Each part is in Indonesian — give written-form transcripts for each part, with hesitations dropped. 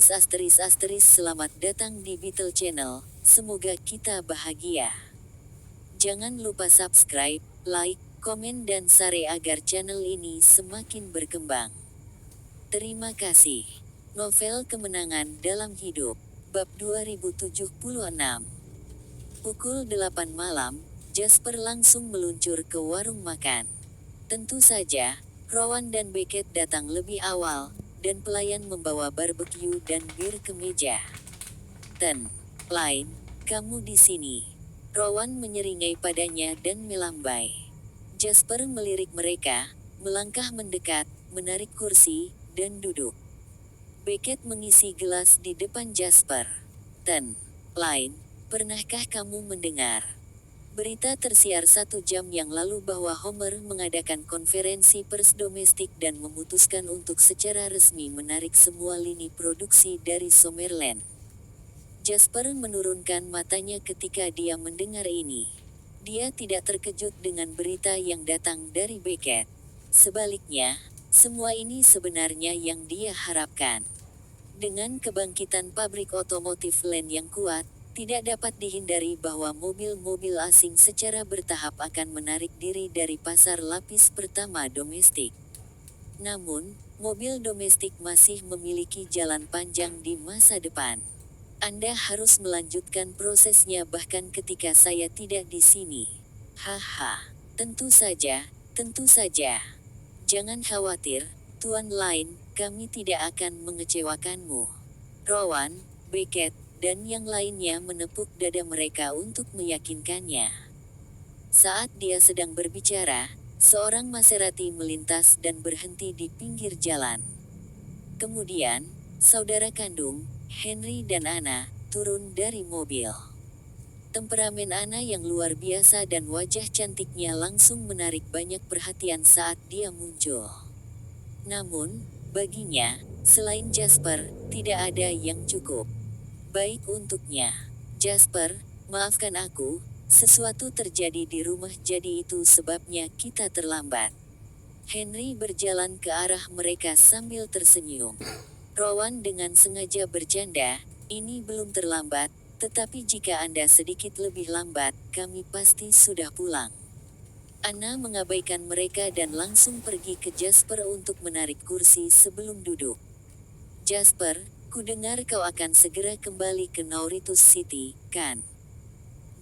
Selamat datang di Beetle Channel, semoga kita bahagia. Jangan lupa subscribe, like, komen dan share agar channel ini semakin berkembang. Terima kasih. Novel Kemenangan Dalam Hidup, Bab 2076. Pukul 8 malam, Jasper langsung meluncur ke warung makan. Tentu saja, Rowan dan Beckett datang lebih awal, dan pelayan membawa barbecue dan bir ke meja. Lain, kamu di sini. Rowan menyeringai padanya dan melambai. Jasper melirik mereka, melangkah mendekat, menarik kursi, dan duduk. Beckett mengisi gelas di depan Jasper. Lain, pernahkah kamu mendengar? Berita tersiar 1 jam yang lalu bahwa Homer mengadakan konferensi pers domestik dan memutuskan untuk secara resmi menarik semua lini produksi dari Summerland. Jasper menurunkan matanya ketika dia mendengar ini. Dia tidak terkejut dengan berita yang datang dari Beckett. Sebaliknya, semua ini sebenarnya yang dia harapkan. Dengan kebangkitan pabrik otomotif Land yang kuat, tidak dapat dihindari bahwa mobil-mobil asing secara bertahap akan menarik diri dari pasar lapis pertama domestik. Namun, mobil domestik masih memiliki jalan panjang di masa depan. Anda harus melanjutkan prosesnya bahkan ketika saya tidak di sini. Haha, tentu saja, tentu saja. Jangan khawatir, Tuan Lain, kami tidak akan mengecewakanmu. Rowan, Beckett, dan yang lainnya menepuk dada mereka untuk meyakinkannya. Saat dia sedang berbicara, seorang Maserati melintas dan berhenti di pinggir jalan. Kemudian, saudara kandung, Henry dan Anna, turun dari mobil. Temperamen Anna yang luar biasa dan wajah cantiknya langsung menarik banyak perhatian saat dia muncul. Namun, baginya, selain Jasper, tidak ada yang cukup baik untuknya. Jasper, maafkan aku, sesuatu terjadi di rumah jadi itu sebabnya kita terlambat. Henry berjalan ke arah mereka sambil tersenyum. Rowan dengan sengaja bercanda, ini belum terlambat, tetapi jika Anda sedikit lebih lambat, kami pasti sudah pulang. Anna mengabaikan mereka dan langsung pergi ke Jasper untuk menarik kursi sebelum duduk. Jasper, kudengar kau akan segera kembali ke Nauritus City, kan?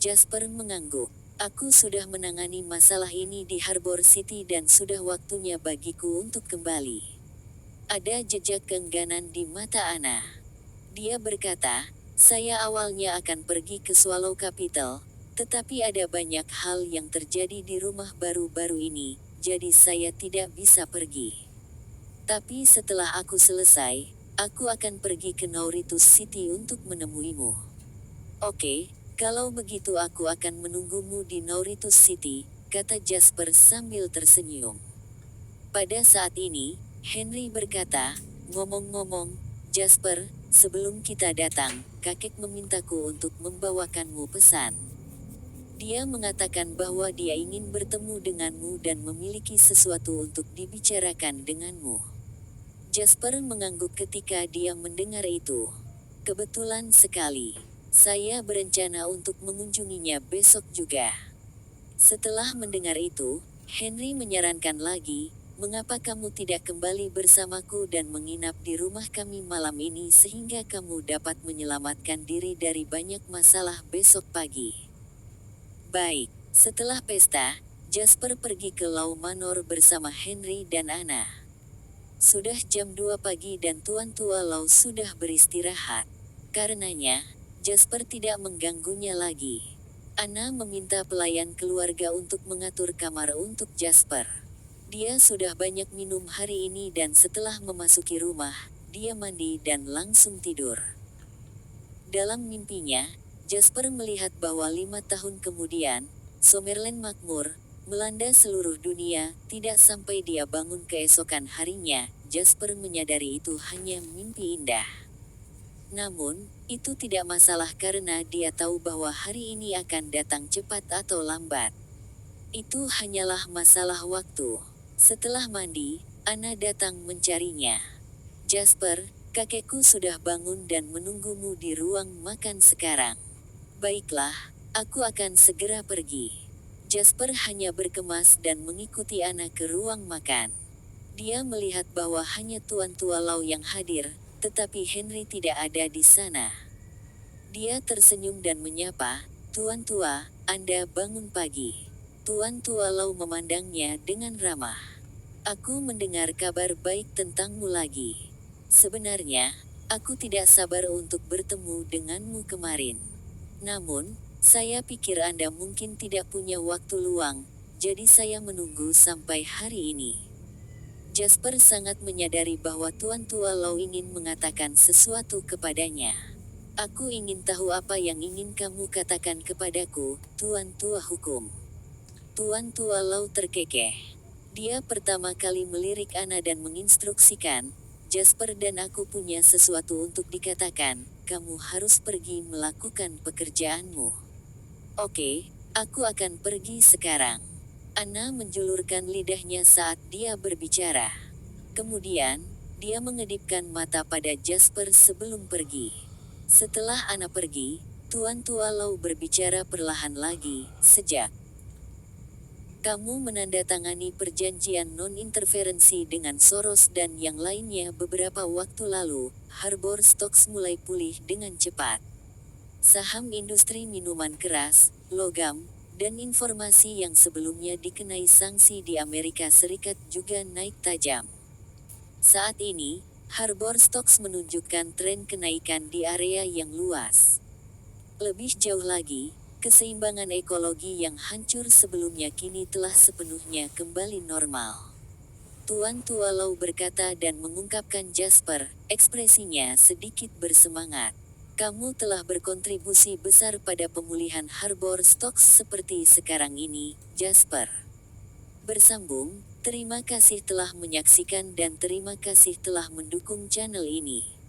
Jasper mengangguk. Aku sudah menangani masalah ini di Harbor City dan sudah waktunya bagiku untuk kembali. Ada jejak keengganan di mata Anna. Dia berkata, saya awalnya akan pergi ke Swallow Capital, tetapi ada banyak hal yang terjadi di rumah baru-baru ini, jadi saya tidak bisa pergi. Tapi setelah aku selesai, aku akan pergi ke Nauritus City untuk menemuimu. Oke, kalau begitu aku akan menunggumu di Nauritus City, kata Jasper sambil tersenyum. Pada saat ini, Henry berkata, ngomong-ngomong, Jasper, sebelum kita datang, kakek memintaku untuk membawakanmu pesan. Dia mengatakan bahwa dia ingin bertemu denganmu dan memiliki sesuatu untuk dibicarakan denganmu. Jasper mengangguk ketika dia mendengar itu. Kebetulan sekali. Saya berencana untuk mengunjunginya besok juga. Setelah mendengar itu, Henry menyarankan lagi, mengapa kamu tidak kembali bersamaku dan menginap di rumah kami malam ini sehingga kamu dapat menyelamatkan diri dari banyak masalah besok pagi. Baik, setelah pesta, Jasper pergi ke Law Manor bersama Henry dan Anna. Sudah jam 2 pagi dan Tuan Tua Law sudah beristirahat. Karenanya, Jasper tidak mengganggunya lagi. Anna meminta pelayan keluarga untuk mengatur kamar untuk Jasper. Dia sudah banyak minum hari ini dan setelah memasuki rumah, dia mandi dan langsung tidur. Dalam mimpinya, Jasper melihat bahwa 5 tahun kemudian, Summerland makmur, melanda seluruh dunia, tidak sampai dia bangun keesokan harinya, Jasper menyadari itu hanya mimpi indah. Namun, itu tidak masalah karena dia tahu bahwa hari ini akan datang cepat atau lambat. Itu hanyalah masalah waktu. Setelah mandi, Anna datang mencarinya. Jasper, Kakekku sudah bangun dan menunggumu di ruang makan sekarang. Baiklah, aku akan segera pergi. Jasper hanya berkemas dan mengikuti Anna ke ruang makan. Dia melihat bahwa hanya Tuan Tua Lau yang hadir, tetapi Henry tidak ada di sana. Dia tersenyum dan menyapa, "Tuan Tua, Anda bangun pagi." Tuan Tua Lau memandangnya dengan ramah. "Aku mendengar kabar baik tentangmu lagi. Sebenarnya, aku tidak sabar untuk bertemu denganmu kemarin. Namun, saya pikir Anda mungkin tidak punya waktu luang, jadi saya menunggu sampai hari ini." Jasper sangat menyadari bahwa Tuan Tua Lau ingin mengatakan sesuatu kepadanya. "Aku ingin tahu apa yang ingin kamu katakan kepadaku, Tuan Tua Hukum." Tuan Tua Lau terkekeh. Dia pertama kali melirik Anna dan menginstruksikan, "Jasper dan aku punya sesuatu untuk dikatakan, kamu harus pergi melakukan pekerjaanmu." "Oke, aku akan pergi sekarang." Anna menjulurkan lidahnya saat dia berbicara. Kemudian, dia mengedipkan mata pada Jasper sebelum pergi. Setelah Anna pergi, Tuan Tua Lau berbicara perlahan lagi, "Sejak kamu menandatangani perjanjian non-interferensi dengan Soros dan yang lainnya beberapa waktu lalu, Harbor Stocks mulai pulih dengan cepat. Saham industri minuman keras, logam, dan informasi yang sebelumnya dikenai sanksi di Amerika Serikat juga naik tajam. Saat ini, Harbor Stocks menunjukkan tren kenaikan di area yang luas. Lebih jauh lagi, keseimbangan ekologi yang hancur sebelumnya kini telah sepenuhnya kembali normal." Tuan Tua Lau berkata dan mengungkapkan Jasper, ekspresinya sedikit bersemangat. "Kamu telah berkontribusi besar pada pemulihan Harbor Stocks seperti sekarang ini, Jasper." Bersambung, terima kasih telah menyaksikan dan terima kasih telah mendukung channel ini.